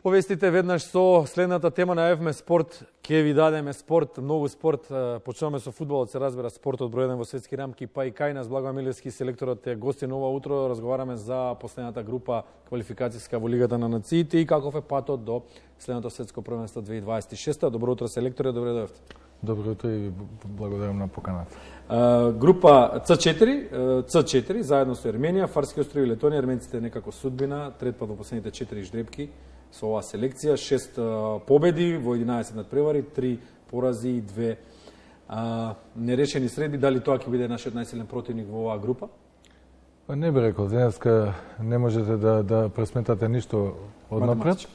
Повестите веднаш со следната тема најавме спорт, ќе ви дадеме спорт, многу спорт, почнуваме со фудбалот, се разбира спортот број 1 во светски рамки, па и кај нас Благо Милевски, селекторот е гостин ова утро, разговараме за последната група квалификацијска во Лигата на нациите и каков е патот до следното светско првенство 2026. Добро утро селекторе, добре дојавте. Добро утро и ви благодарам на поканата. Група C4, заедно со Ерменија, Фарски острови и Летонија, ерменците некако судбина, трет пат во последните 4 ждрепки со оваа селекција, 6 победи во 11 надпревари, 3 порази и 2 нерешени средби. Дали тоа ќе биде нашиот најсилен противник во оваа група? Па не би рекол, денеска не можете да пресметате ништо однапред,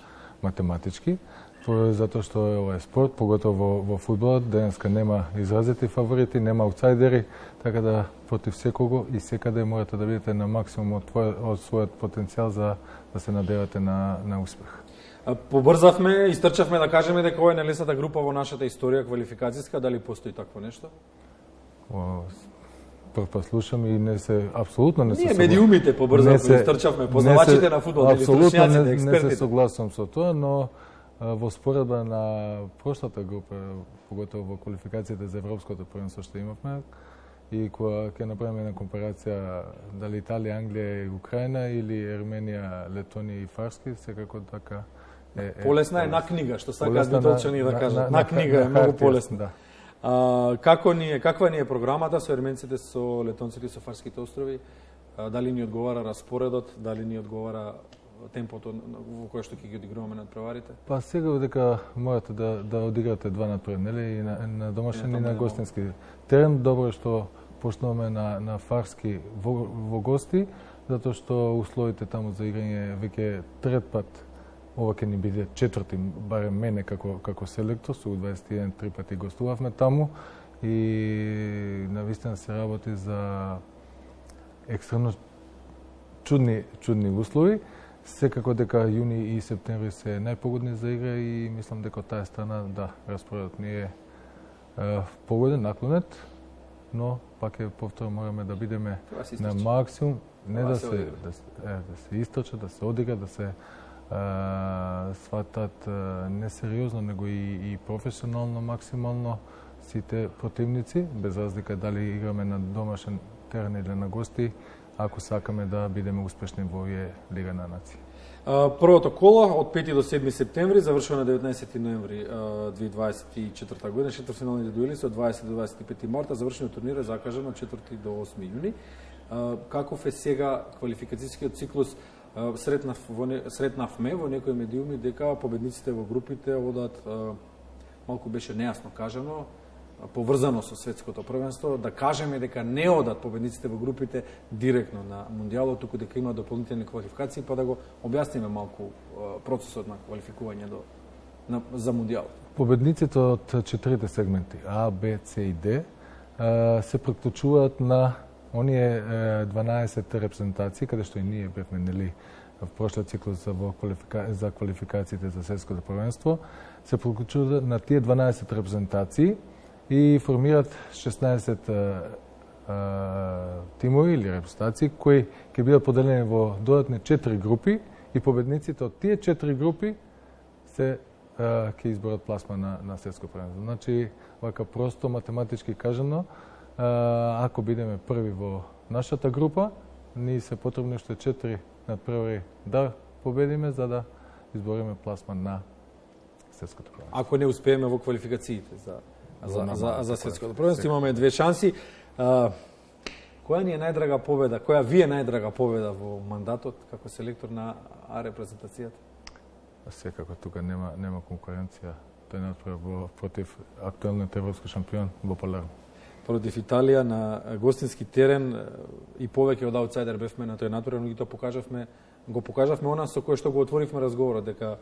математички, затоа што ова е спорт, поготово во фудбалот, денеска нема изразити фаворити, нема аутсайдери, така да против секого и секаде можете да бидете на максимум од својот потенцијал за да се надевате на успех. Побрзавме, истрчавме да кажеме дека ова е најлесната група во нашата историја квалификацијска, дали постои такво нешто? Прв пат слушам и не се апсолутно не се. Ние медиумите побрзавме, истрчавме, познавачите на фудбал, стручњаците, експертите. Не се согласувам со тоа, но во споредба на прошлата група, поготово во квалификацијата за европското првенство што имавме, и кога ќе направиме една компарација дали Италија, Англија и Украина или Ерменија, Летонија и Фарски, секако така е полесна е на книга, што сакаат битолчани да кажат. На книга е многу полесна. Да. Каква ни е програмата со ерменците, со летонците и со Фарските острови? Дали ни одговара распоредот, дали ни одговара темпото во кое што ќе ги одигруваме надпреварите? Па сега дека можете да одиграте два надпревари, нели, и на домашен и на гостински терен. Добро е што почнуваме на Фарски во гости, затоа што условите таму за играње веќе трет пат, ова ќе ни биде четврти, барем мене како селектор, со 21 три пати гостувавме таму и навистина се работи за екстремно чудни услови. Секако дека јуни и септември се најпогодни за игра и мислам дека од таа страна, да, распоредот ни е погоден, наклонет, но пак е повторно мораме да бидеме на максимум, не да се истрчат, да се одигра, да се сватат несериозно, него и професионално, максимално сите противници, без разлика дали играме на домашен терен или на гости, ако сакаме да бидеме успешни во овие Лига на нации. Првото коло од 5 до 7 септември завршува на 19 ноември 2024 година. Четвртфиналните дуели се од 20 до 25 марта, завршено турнир е закажано од 4 до 8 јуни. Каков е сега квалификацијскиот циклус? Сретнавме во некои медиуми дека победниците во групите одат, малку беше нејасно кажано, поврзано со светското првенство, да кажеме дека не одат победниците во групите директно на мундијалот, туку дека има дополнителни квалификации, па да го објасниме малку процесот на квалификување за мундијалот. Победниците од четирите сегменти А, Б, С и Д се приклучуваат на оние 12 репрезентации, каде што и ние бевме нели в прошлиот циклус за квалификациите за светското првенство, се приклучуваат на тие 12 репрезентации и формираат 16 тимови или репрезентации кои ќе бидат поделени во додатни 4 групи и победниците од тие 4 групи се ќе изборат пласма на светско првенство. Значи, вака просто математички кажано, ако бидеме први во нашата група, ни се потребни уште 4 надпревари да победиме за да избориме пласма на светското првенство. Ако не успееме во квалификациите за светското првенство, имаме две шанси. Која ни е најдрага победа, која ви е најдрага победа во мандатот како селектор на А репрезентацијата? Секако тука нема конкуренција. Тој надпревар против актуелниот европски шампион во Палермо. Против Италија на гостински терен и повеќе од аутсайдер бевме на тој надпревар, но го покажавме она со кое што го отворивме разговорот, дека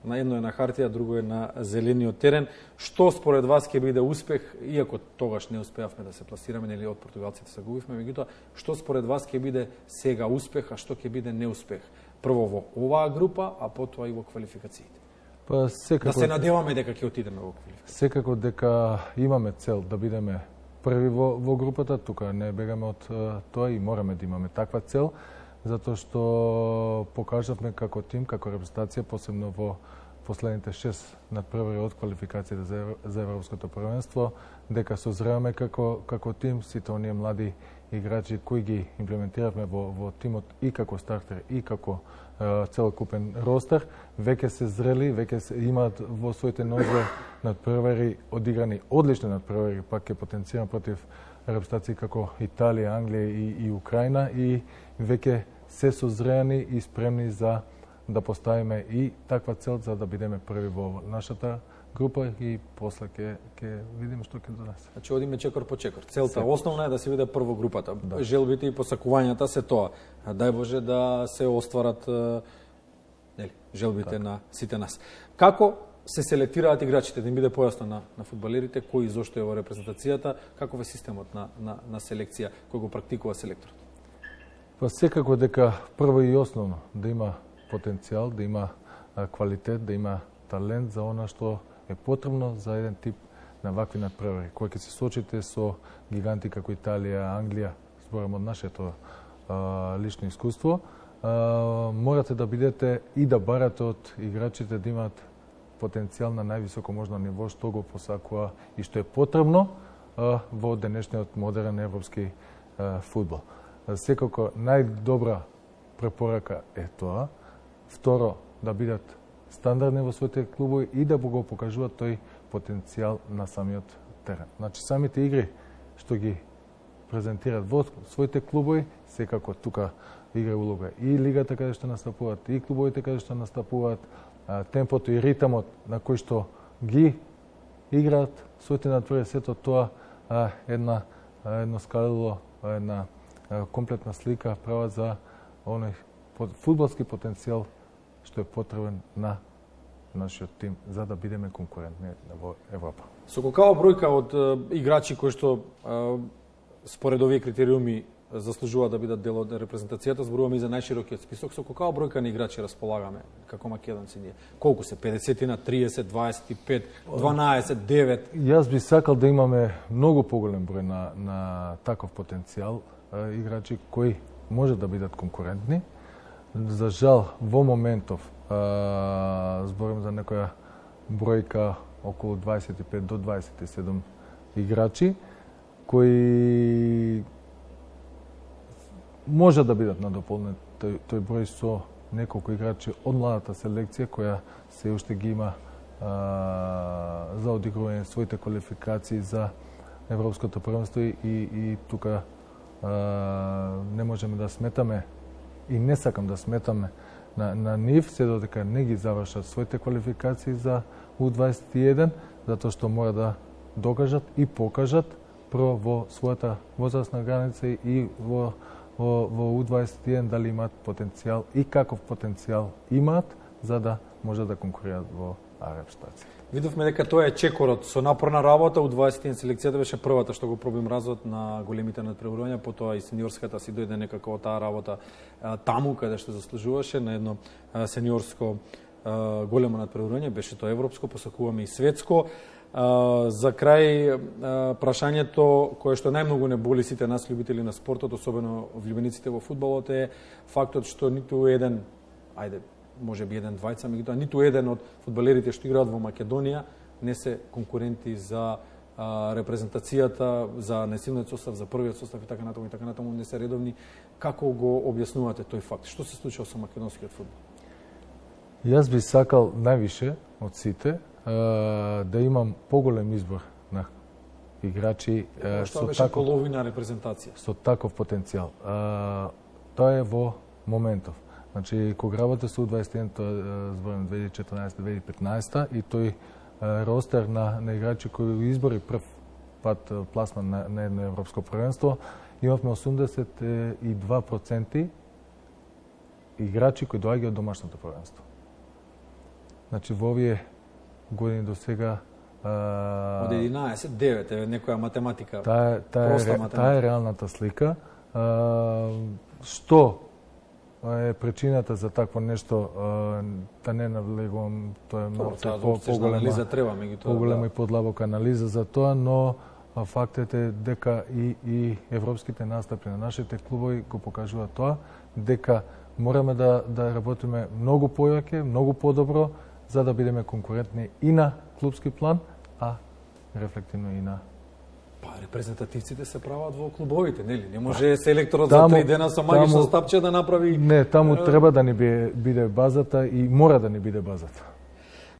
на едно е на хартија, друго е на зелениот терен. Што според вас ќе биде успех, иако тогаш не успеавме да се пласираме, нели од португалците се губивме, меѓутоа, што според вас ќе биде сега успех, а што ќе биде неуспех? Прво во оваа група, а потоа и во квалификациите. Па секако да се надеваме дека ќе отидеме во квалификациите. Секако дека имаме цел да бидеме први во групата, тука не бегаме од тоа и мораме да имаме таква цел, затоа што покажавме како тим, како репрезентација, посебно во последните 6 надпревари од квалификацијата за Европското првенство, дека созреваме како тим, сите оние млади играчи кои ги имплементиравме во тимот и како стартер и како целокупен ростер, веќе се зрели, веќе имаат во своите нозе надпревари одиграни одлични надпревари, пак ќе потенцирам против репрезентации како Италија, Англија и Украина, и веќе се созреани и спремни за да поставиме и таква цел за да бидеме први во нашата група и после ќе видиме што ќе донесе. Значи одиме чекор по чекор. Целта основна е да се биде прво групата. Да. Желбите и посакувањата се тоа. Дај Боже да се остварат желбите на сите нас. Како се селектираат играчите, да им биде појасно на фудбалерите кои зошто е во репрезентацијата, каков е системот на селекција кој го практикува селекторот? Па секако дека прво и основно да има потенцијал, да има квалитет, да има талент за она што е потребно за еден тип на вакви надпревари. Кој ќе се сочите со гиганти како Италија, Англија, зборам од нашето лично искуство, морате да бидете и да барате од играчите да имаат потенцијал на највисоко можно ниво, што го посакува и што е потребно во денешниот модерен европски фудбал. Секако најдобра препорака е тоа. Второ, да бидат стандардни во своите клубови и да го покажуваат тој потенцијал на самиот терен. Значи, самите игри што ги презентираат во своите клубови, секако тука игра улога и лигата каде што настапуваат, и клубовите каде што настапуваат, темпото и ритмот на кој што ги играат своите надпревари, сето тоа едно скалило, една комплетна слика права за оној фудбалски потенцијал што е потребен на нашиот тим за да бидеме конкурентни во Европа. Со колкава бројка од играчи кои што според овие критериуми заслужуваат да бидат дел од репрезентацијата, зборуваме и за најширокиот список, со колкава бројка на играчи располагаме како македонци ние? Колку се? 50, 30, 25, 12, 9? Јас би сакал да имаме многу поголем број на таков потенцијал играчи кои може да бидат конкурентни. За жал, во моментов, зборим за некоја бројка околу 25 до 27 играчи, кои може да бидат надополнет тој број со неколку играчи од младата селекција, која се уште ги има за одигрување своите квалификации за Европското првенство и тука не можеме да сметаме и не сакам да сметаме на нив, се додека не ги завршат своите квалификации за U21, затоа што мора да докажат и покажат прво во својата возрастна граница и во U21 дали имаат потенцијал и каков потенцијал имаат за да може да конкурираат во репрезентација. Видовме дека тоа е чекорот со напорна работа. U21 селекцијата беше првата што го пробим разот на големите надпреварувања, потоа и сениорската си дојде некако од таа работа таму каде што заслужуваше на едно сениорско големо надпреварување, беше тоа европско, посакуваме и светско. За крај прашањето кое што најмногу не боли сите нас љубители на спортот, особено влюбениците во фудбалот, е фактот што ниту еден, може би еден двајца, меѓутоа ниту еден од фудбалерите што играат во Македонија не се конкуренти за репрезентацијата, за најсилниот состав, за првиот состав и така натаму не се редовни. Како го објаснувате тој факт? Што се случува со македонскиот фудбал? Јас би сакал највише од сите да имам поголем избор на играчи што беше половина репрезентација со таков потенцијал. Тоа е во моментов. Значи, кога работа со U21, тоа зборам 2014-2015 и тој ростер на играчи кои избори прв пат пласман на едно европско првенство, имавме 82% играчи кои доаѓаат од домашното првенство. Значи, во овие години до сега од 11-9 е некоја математика. Таа е реалната слика. Што е причината за такво нешто, да не навлегувам, тоа е малку поголема и подлабока анализа за тоа, но а фактот е дека и европските настапи на нашите клубови го покажуваат тоа, дека мораме да работиме многу појаке, многу подобро, за да бидеме конкурентни и на клубски план, а рефлективно и на... Па, репрезентативците се прават во клубовите, нели? Не може селекторот за 3 дена со магично стапче да направи... Не, таму треба да ни биде базата и мора да ни биде базата.